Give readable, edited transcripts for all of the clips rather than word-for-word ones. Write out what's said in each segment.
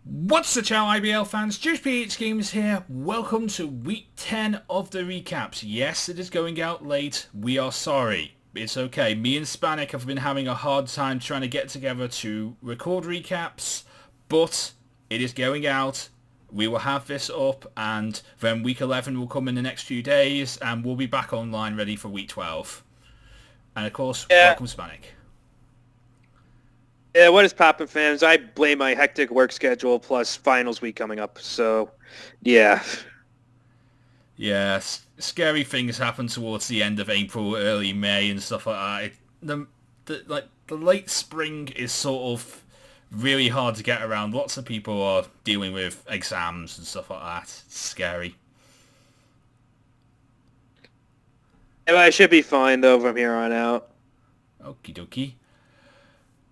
What's the chow IBL fans? JosephGames here. Welcome to week 10 of the recaps. Yes, it is going out late. We are sorry. It's okay. Me and Spanik have been having a hard time trying to get together to record recaps, but it is going out. We will have this up, and then week 11 will come in the next few days, and we'll be back online ready for week 12. And of course, Yeah, welcome Spanik. yeah. What is poppin', fans? I blame my hectic work schedule plus finals week coming up. So, yeah. Yeah, scary things happen towards the end of April, early May, and stuff like that. The late spring is sort of really hard to get around. Lots of people are dealing with exams and stuff like that. It's scary. I should be fine though from here on out. Okie dokie.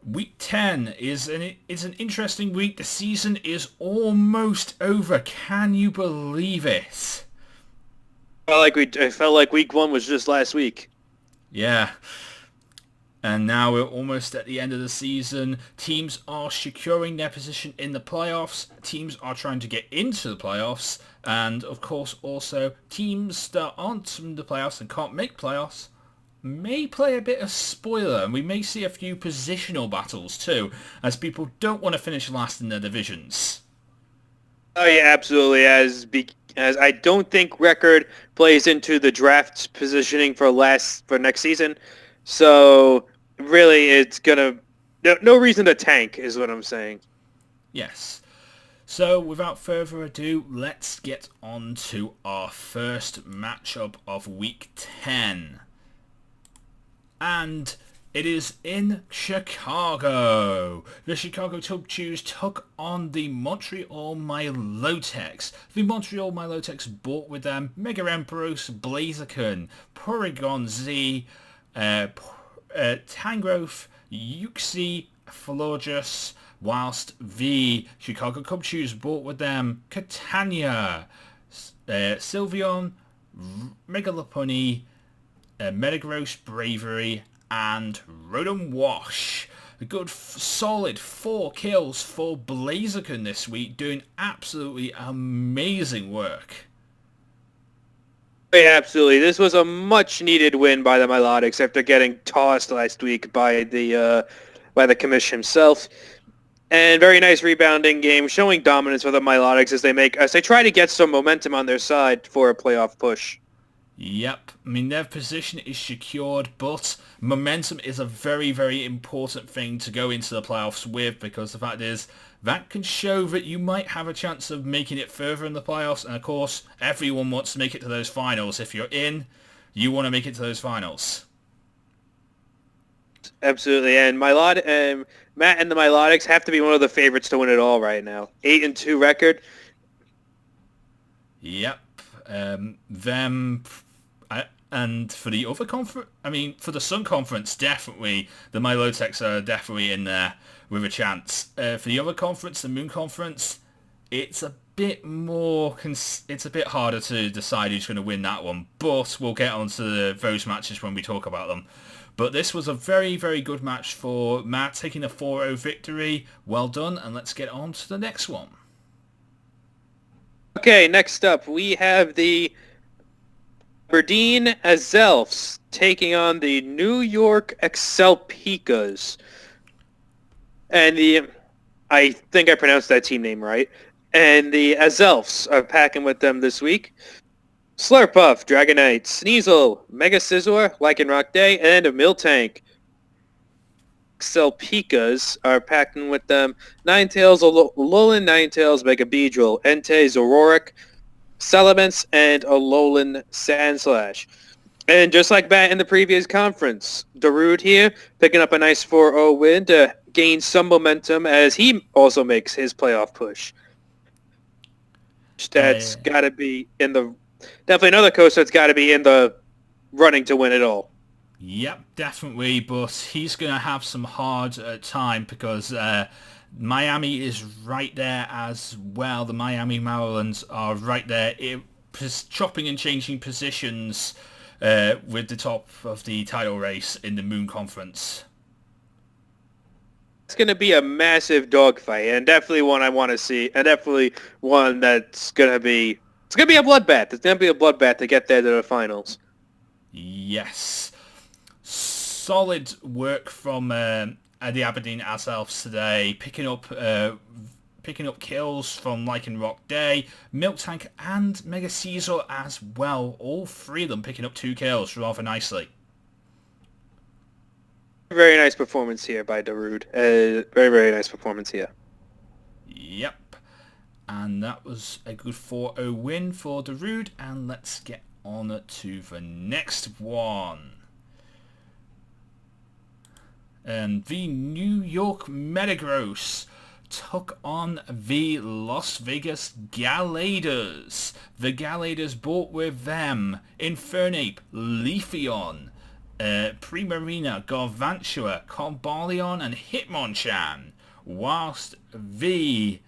Week 10 is an interesting week. The season is almost over. Can you believe it? I felt like week one was just last week. Yeah. And now we're almost at the end of the season. Teams are securing their position in the playoffs. Teams are trying to get into the playoffs. And of course also teams that aren't in the playoffs and can't make playoffs may play a bit of spoiler. And we may see a few positional battles too, as people don't want to finish last in their divisions. Oh yeah, absolutely. As I don't think record plays into the draft positioning for next season. So really, it's gonna no reason to tank is what I'm saying. Yes. So without further ado, let's get on to our first matchup of week 10. And it is in Chicago. The Chicago Tubchews took on the Montreal Milotecs. The Montreal Milotecs brought with them Mega Emperors, Blaziken, Porygon Z, Tangrowth, Uxie, Florges, whilst the Chicago Cubchews brought with them Catania, Sylveon, Megalopony, Metagross Bravery, and Rotom Wash. A good solid 4 kills for Blaziken this week, doing absolutely amazing work. Yeah, absolutely. This was a much-needed win by the Milotics after getting tossed last week by the commission himself. And very nice rebounding game, showing dominance for the Milotics as they try to get some momentum on their side for a playoff push. Yep, I mean their position is secured, but momentum is a very, very important thing to go into the playoffs with, because the fact is that can show that you might have a chance of making it further in the playoffs, and of course everyone wants to make it to those finals. If you're in, you want to make it to those finals. Absolutely, and Matt and the Milotics have to be one of the favorites to win it all right now. 8-2 record. Yep, them. And for the other conference, I mean, for the Sun Conference, definitely, the Milotecs are definitely in there with a chance. For the other conference, the Moon Conference, it's a bit more, it's a bit harder to decide who's going to win that one, but we'll get onto those matches when we talk about them. But this was a very, very good match for Matt, taking a 4-0 victory. Well done, and let's get on to the next one. Okay, next up we have the Aberdeen Azelfs taking on the New York Excelpicas. And I think I pronounced that team name right. And the Azelfs are packing with them this week. Slurpuff, Dragonite, Sneasel, Mega Scizor, Lycanroc Day, and a Miltank. Excelpicas are packing with them Ninetales, Alolan Ninetales, Mega Beedrill, Entei, Zoroark, Salamence, and Alolan Sandslash. And just like that in the previous conference, Darude here picking up a nice 4-0 win to gain some momentum as he also makes his playoff push. That's got to be in the... Definitely another coach that's got to be in the running to win it all. Yep, definitely, but he's going to have some hard time because Miami is right there as well. The Miami Marlins are right there, chopping and changing positions with the top of the title race in the Moon Conference. It's going to be a massive dogfight, and definitely one I want to see, and definitely one that's going to be... It's going to be a bloodbath. It's going to be a bloodbath to get there to the finals. Yes. Solid work from the Aberdeen Aselfs today, picking up kills from Lycan Rock Day, Milk Tank and Mega Caesar as well. All three of them picking up 2 kills rather nicely. Very nice performance here by Darude. Very, very nice performance here. Yep. And that was a good 4-0 win for Darude. And let's get on to the next one. And the New York Metagross took on the Las Vegas Galaders. The Galaders brought with them Infernape, Leafeon, Primarina, Gargantua, Combalion and Hitmonchan, whilst the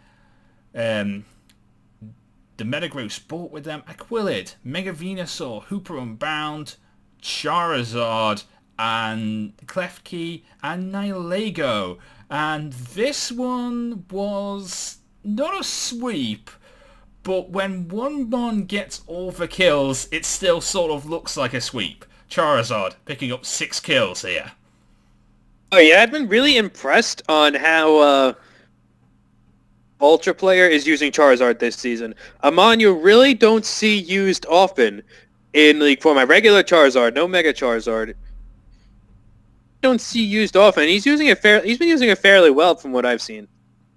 Metagross brought with them Aquilid, Mega Venusaur, Hooper Unbound, Charizard, and Klefki and Nihilego. And this one was not a sweep, but when one Mon gets all the kills, it still sort of looks like a sweep. Charizard picking up 6 kills here. Oh yeah, I've been really impressed on how Ultra Player is using Charizard this season. A Mon you really don't see used often in League 4. My regular Charizard, no Mega Charizard, don't see used often. He's been using it fairly well from what I've seen.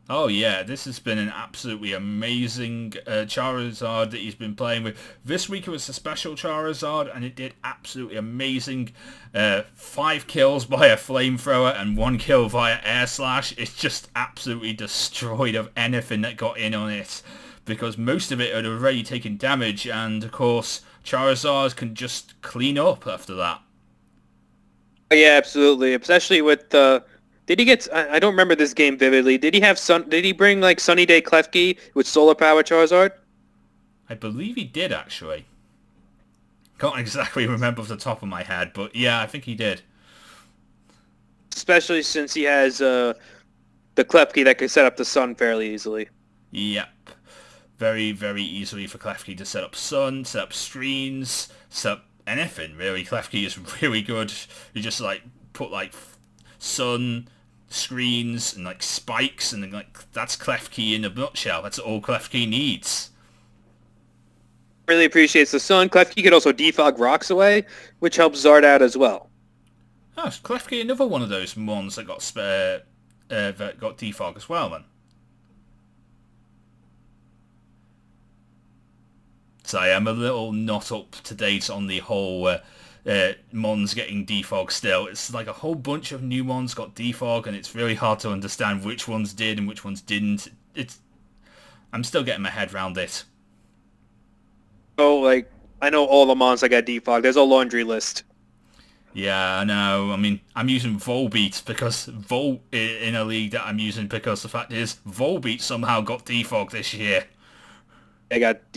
Oh yeah, this has been an absolutely amazing Charizard that he's been playing with. This week it was a special Charizard and it did absolutely amazing. 5 kills by a flamethrower and 1 kill via air slash. It's just absolutely destroyed of anything that got in on it, because most of it had already taken damage, and of course Charizard can just clean up after that. Yeah, absolutely. Especially with did he get? I don't remember this game vividly. Did he have Did he bring like Sunny Day Klefki with Solar Power Charizard? I believe he did actually. Can't exactly remember off the top of my head, but yeah, I think he did. Especially since he has the Klefki that can set up the Sun fairly easily. Yep. Very, very easily for Klefki to set up Sun, set up screens, set up anything really. Klefki is really good. You just like put like sun, screens, and like spikes, and like that's Klefki in a nutshell. That's all Klefki needs. Really appreciates the sun. Klefki can also defog rocks away, which helps Zard out as well. Oh, is Klefki another one of those mons that got defog as well then? So I am a little not up to date on the whole mons getting defog still. It's like a whole bunch of new mons got defog, and it's really hard to understand which ones did and which ones didn't. I'm still getting my head around it. Oh, like, I know all the mons that got defog. There's a laundry list. Yeah, I know. I mean, I'm using Volbeat because in a league that I'm using, because the fact is Volbeat somehow got defog this year. That got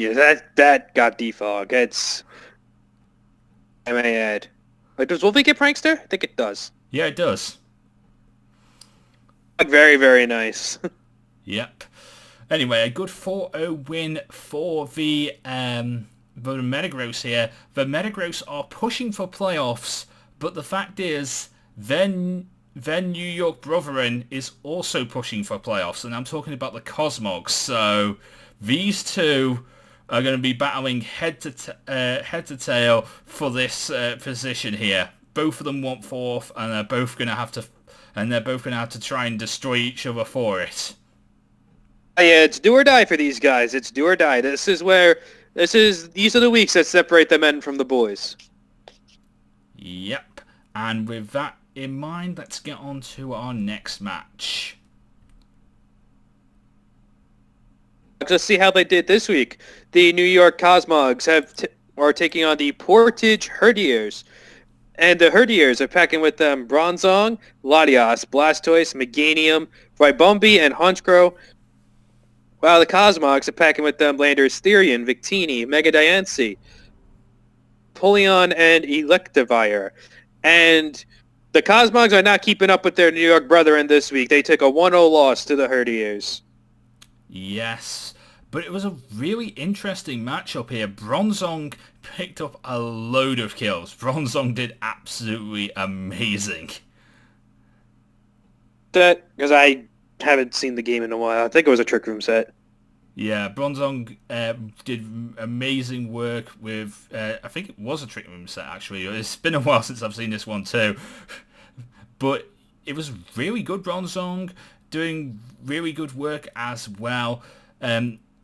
defog. It's, I may add. Like, does Wolfie get Prankster? I think it does. Yeah, it does. Like, very, very nice. Yep. Anyway, a good 4-0 win for the Metagross here. The Metagross are pushing for playoffs, but the fact is, their New York Brethren is also pushing for playoffs, and I'm talking about the Cosmogs. So these two are going to be battling head to tail for this position here. Both of them want fourth, and they're both going to have to try and destroy each other for it. Yeah, it's do or die for these guys. It's do or die. These are the weeks that separate the men from the boys. Yep. And with that in mind, let's get on to our next match. Let's see how they did this week. The New York Cosmogs are taking on the Portage Herdiers. And the Herdiers are packing with them Bronzong, Latias, Blastoise, Meganium, Ribumbi, and Honchkrow. While the Cosmogs are packing with them Landers, Therian, Victini, Mega Diancie, Polion, and Electivire. And The Cosmogs are not keeping up with their New York brethren this week. They took a 1-0 loss to the Herdiers. Yes, but it was a really interesting matchup here. Bronzong picked up a load of kills. Bronzong did absolutely amazing. That because I haven't seen the game in a while. I think it was a Trick Room set. Yeah, Bronzong did amazing work with, I think it was a Trick Room set actually. It's been a while since I've seen this one too. But it was really good, Bronzong, doing really good work as well.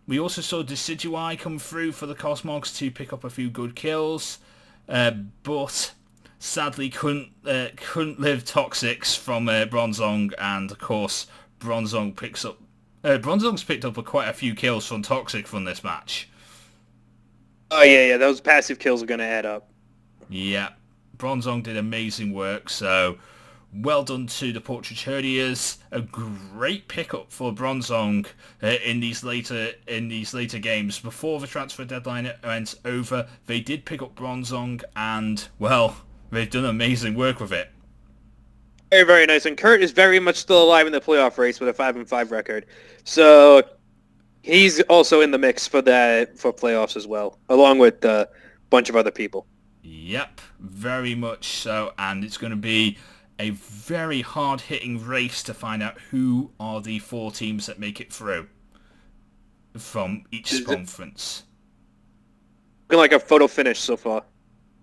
We also saw Decidueye come through for the Cosmogs to pick up a few good kills. But sadly couldn't live Toxics from Bronzong, and of course Bronzong's picked up quite a few kills from Toxic from this match. Oh yeah, those passive kills are going to add up. Yeah, Bronzong did amazing work, so well done to the Partridge Herdiers. A great pickup for Bronzong in these later games. Before the transfer deadline went over, they did pick up Bronzong, and well, they've done amazing work with it. Very, very nice. And Kurt is very much still alive in the playoff race with a 5-5 record. So he's also in the mix for playoffs as well, along with a bunch of other people. Yep, very much so. And it's going to be a very hard-hitting race to find out who are the 4 teams that make it through from each conference. Looking like a photo finish so far.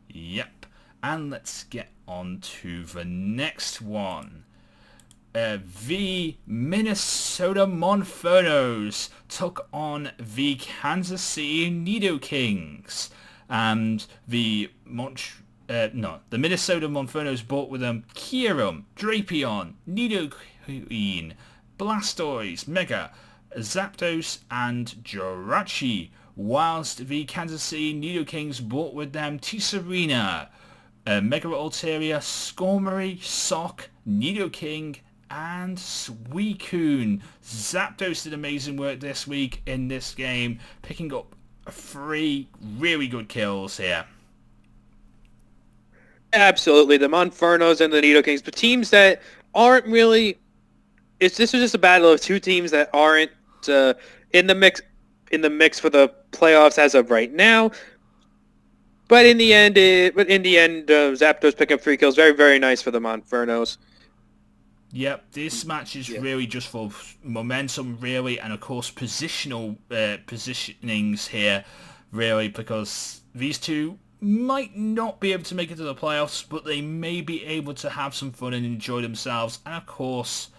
Yep. And let's get on to the next one. The Minnesota Monfernos took on the Kansas City Nidokings. And the Minnesota Monfernos brought with them Kyurem, Drapion, Nidoqueen, Blastoise, Mega, Zapdos, and Jirachi, whilst the Kansas City Nidokings brought with them Tisarena, Mega Altaria, Skarmory, Sock, Nidoking, and Suicune. Zapdos did amazing work this week in this game, picking up 3 really good kills here. Absolutely, the Monfernos and the Nidokings, but teams that aren't really. This was just a battle of 2 teams that aren't in the mix for the playoffs as of right now. But in the end, Zapdos picking up 3 kills. Very, very nice for the Monfernos. Yep, this match is really just for momentum, really, and of course positionings here, really, because these 2 might not be able to make it to the playoffs, but they may be able to have some fun and enjoy themselves, and of course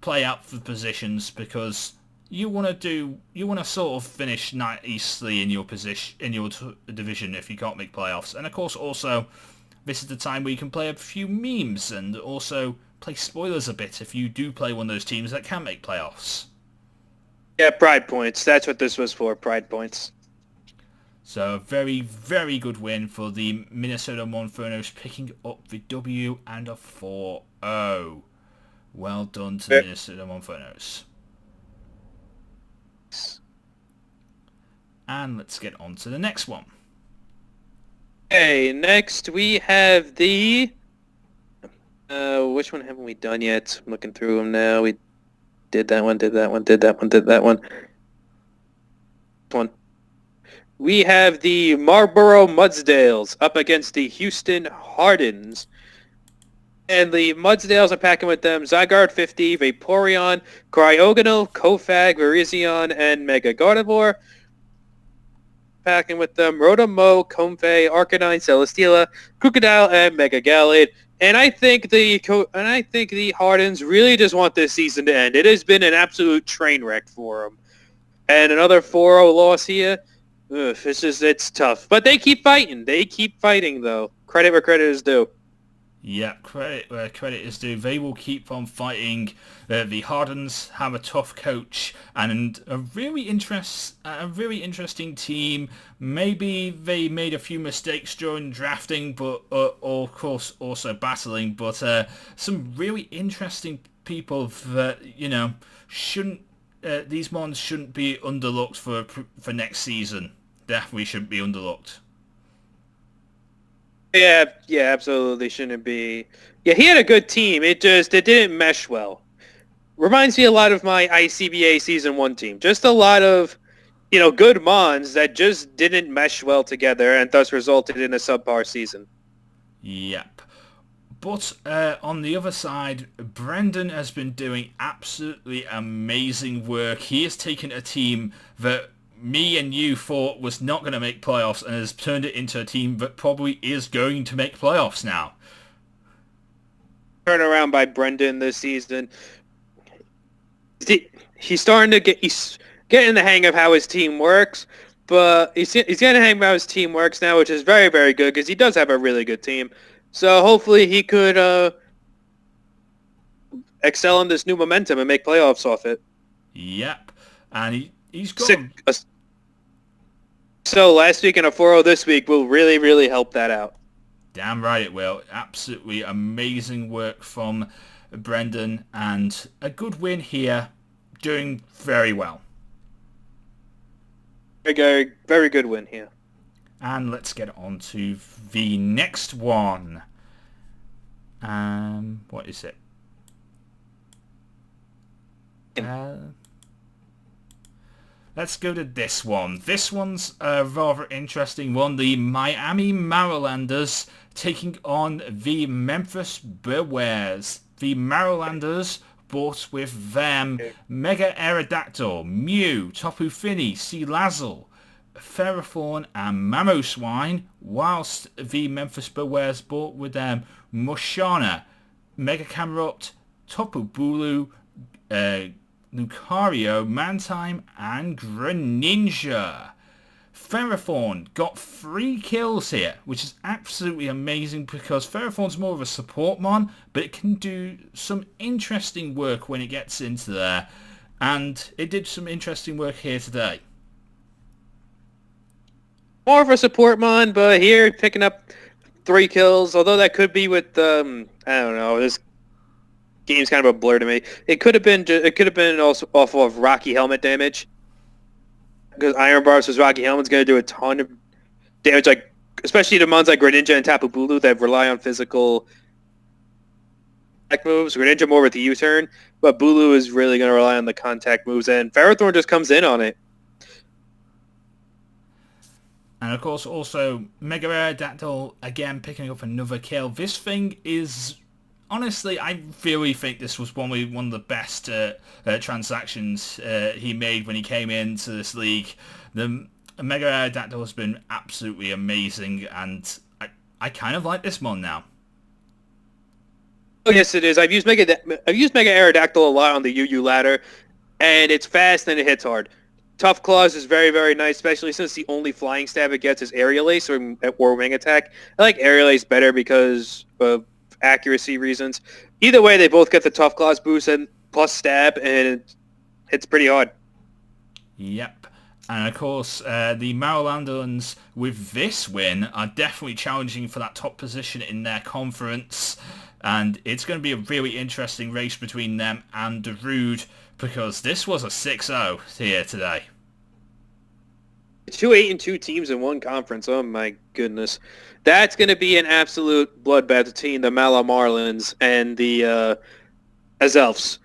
play out for positions, because you want to sort of finish nicely in your division if you can't make playoffs. And of course also this is the time where you can play a few memes and also play spoilers a bit if you do play one of those teams that can make playoffs. Yeah, pride points. That's what this was for, pride points. So a very, very good win for the Minnesota Monfernos, picking up the W and a 4-0. Well done to the Minnesota Monfernos. And let's get on to the next one. Okay, next we have the... which one haven't we done yet? I'm looking through them now. We did that one, did that one, did that one, did that one. We have the Marlboro Mudsdales up against the Houston Hardens. And the Mudsdales are packing with them Zygarde 50, Vaporeon, Cryogonal, Kofag, Virizion, and Mega Gardevoir. Packing with them Rotom-Mow, Comfey, Arcanine, Celesteela, Crocodile, and Mega Gallade. And I think the Hardens really just want this season to end. It has been an absolute train wreck for them. And another 4-0 loss here. It's tough. But they keep fighting. They keep fighting, though. Credit where credit is due. Yeah, credit where credit is due. They will keep on fighting. The Hardens have a tough coach and a really interesting team. Maybe they made a few mistakes during drafting, but of course also battling. But some really interesting people that shouldn't. These Mons shouldn't be underlooked for next season. Definitely shouldn't be underlooked. Yeah, absolutely shouldn't be. Yeah, he had a good team. It didn't mesh well. Reminds me a lot of my ICBA Season 1 team. Just a lot of, good Mons that just didn't mesh well together and thus resulted in a subpar season. Yep. But on the other side, Brendan has been doing absolutely amazing work. He has taken a team that me and you thought was not going to make playoffs and has turned it into a team that probably is going to make playoffs now. Turnaround by Brendan this season. He's starting to he's getting the hang of how his team works, but he's getting the hang of how his team works now, which is very, very good because he does have a really good team. So hopefully he could excel in this new momentum and make playoffs off it. Yep. And he's got... So last week and a 4-0 this week will really, really help that out. Damn right it will. Absolutely amazing work from Brendan and a good win here. Doing very well. Very, very good win here. And let's get on to the next one. What is it? Let's go to this one. This one's a rather interesting one. The Miami Marylanders taking on the Memphis Bears. The Marylanders brought with them Mega Aerodactyl, Mew, Tapu Fini, Sealazzle, Ferrothorn and Mamoswine, whilst the Memphis Bears brought with them Mushana, Mega Camerupt, Tapu Bulu, Lucario, Mantime and Greninja. Ferrothorn got 3 kills here, which is absolutely amazing because Ferrothorn's more of a support mon, but it can do some interesting work when it gets into there, and it did some interesting work here today. More of a support mon, but here picking up 3 kills, although that could be with, I don't know, this game's kind of a blur to me. It could have been also off of Rocky Helmet damage. Because Iron Bar versus Rocky Helmet's going to do a ton of damage, like especially to mons like Greninja and Tapu Bulu that rely on physical attack moves. Greninja more with the U-turn, but Bulu is really going to rely on the contact moves, and Ferrothorn just comes in on it. And of course also Mega Aerodactyl again picking up another kill. This thing is... Honestly, I really think this was one of the best transactions he made when he came into this league. The Mega Aerodactyl has been absolutely amazing, and I kind of like this one now. Oh yes, it is. I've used Mega Aerodactyl a lot on the UU ladder, and it's fast and it hits hard. Tough Claws is very, very nice, especially since the only flying stab it gets is Aerial Ace or Wing Attack. I like Aerial Ace better because of accuracy reasons. Either way, they both get the Tough Claws boost and plus stab, and it's pretty hard. Yep. And of course, the Marylanders with this win are definitely challenging for that top position in their conference. And it's going to be a really interesting race between them and Darude, because this was a 6-0 here today. 2 8-2 teams in one conference. Oh my goodness. That's going to be an absolute bloodbath between the Mala Marlins and the Azelfs.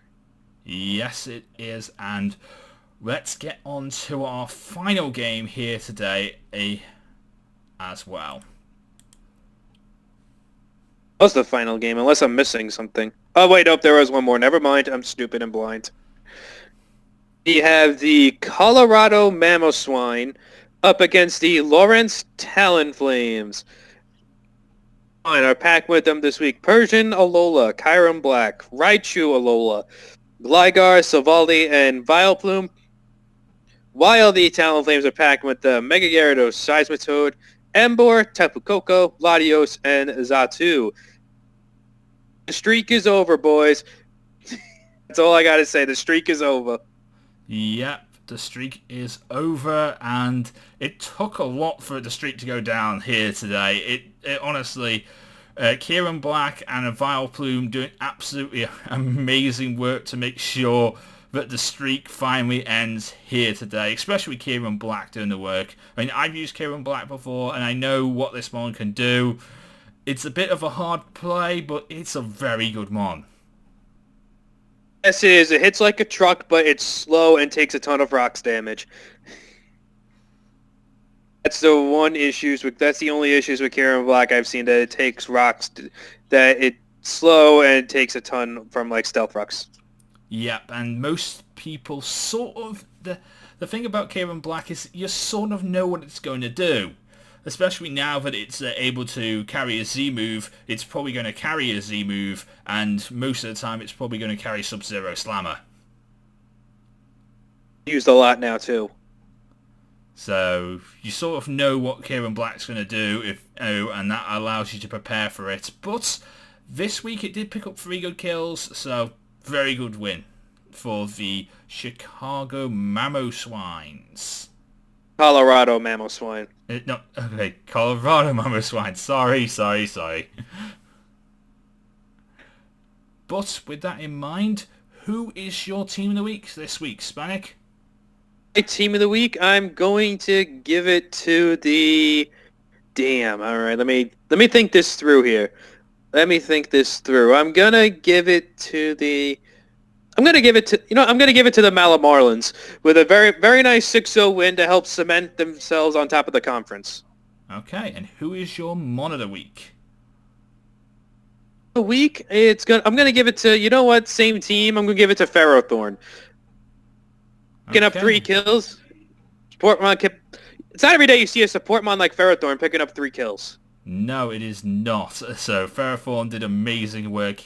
Yes, it is. And let's get on to our final game here today as well. What's the final game? Unless I'm missing something. Oh, wait, nope, there was one more. Never mind. I'm stupid and blind. We have the Colorado Mamoswine up against the Lawrence Talonflames. On our pack with them this week, Persian Alola, Kyurem Black, Raichu Alola, Gligar, Savaldi, and Vileplume. While the Talonflames are packed with the Mega Gyarados, Seismitoad, Emboar, Tapu Koko, Latios, and Xatu. The streak is over, boys. That's all I gotta say. The streak is over. Yep, the streak is over, and it took a lot for the streak to go down here today. It honestly, Kyurem Black and a Vileplume doing absolutely amazing work to make sure that the streak finally ends here today, especially with Kyurem Black doing the work. I mean, I've used Kyurem Black before, and I know what this one can do. It's a bit of a hard play, but it's a very good mon. Yes, it is. It hits like a truck, but it's slow and takes a ton of rocks damage. That's the that's the only issues with Karen Black I've seen, that it takes rocks, that it's slow and it takes a ton from like stealth rocks. Yep, and most people sort of... The thing about Karen Black is you sort of know what it's going to do. Especially now that it's able to carry a Z move, it's probably going to carry a Z move, and most of the time it's probably going to carry Sub-Zero Slammer. Used a lot now too. So you sort of know what Kieran Black's going to do, and that allows you to prepare for it. But this week it did pick up 3 good kills, so very good win for the Chicago Mamoswines. Colorado Mamoswine. No, okay, Colorado Mamoswine. Sorry. But with that in mind, who is your team of the week this week, Spanik? My team of the week, I'm going to give it to the... Damn, alright, let me think this through here. I'm gonna give it to the... I'm gonna give it to the Malamarlins with a very, very nice 6-0 win to help cement themselves on top of the conference. Okay, and who is your mon of the week? I'm gonna give it to, same team. I'm gonna give it to Ferrothorn. Picking up 3 kills. It's not every day you see a support mon like Ferrothorn picking up 3 kills. No, it is not. So Ferrothorn did amazing work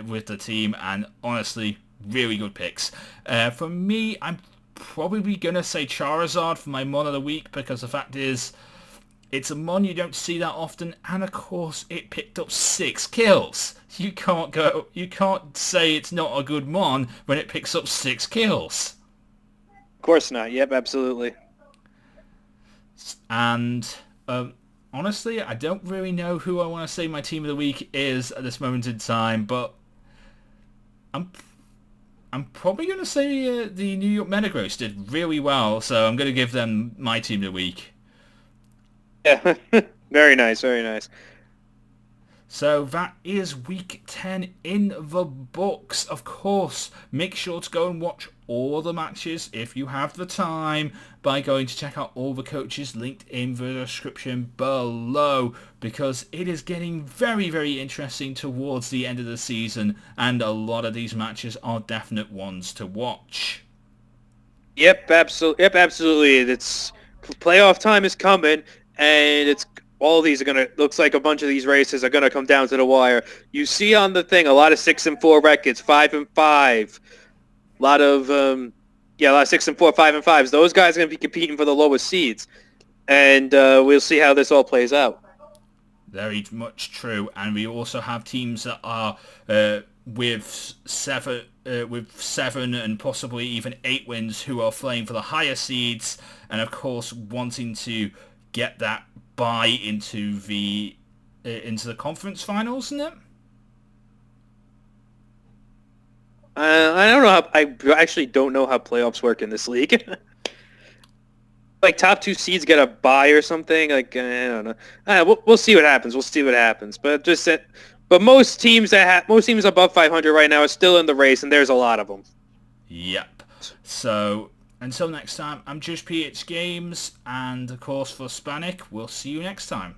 with the team, and honestly, really good picks. For me, I'm probably going to say Charizard for my mon of the week, because the fact is, it's a mon you don't see that often, and of course, it picked up 6 kills. You can't say it's not a good mon when it picks up 6 kills. Of course not. Yep, absolutely. And honestly, I don't really know who I want to say my team of the week is at this moment in time, but I'm probably going to say the New York Metagross did really well, so I'm going to give them my team of the week. Yeah, very nice, very nice. So that is week 10 in the books. Of course, make sure to go and watch all the matches if you have the time by going to check out all the coaches linked in the description below, because it is getting very, very interesting towards the end of the season, and a lot of these matches are definite ones to watch. Yep, absolutely. It's playoff time is coming, and all these are gonna, looks like a bunch of these races are gonna come down to the wire. You see on the thing a lot of 6-4 records, 5-5, a lot of 6-4, 5-5s. Those guys are gonna be competing for the lowest seeds, and we'll see how this all plays out. Very much true, and we also have teams that are with 7 and possibly even 8 wins who are playing for the higher seeds, and of course wanting to get that bye into the conference finals, isn't it? I actually don't know how playoffs work in this league. Like top 2 seeds get a bye or something. Like I don't know. We'll see what happens. But most teams above 500 right now are still in the race, and there's a lot of them. Yep. So until next time, I'm JosephGames, and of course for Spanik, we'll see you next time.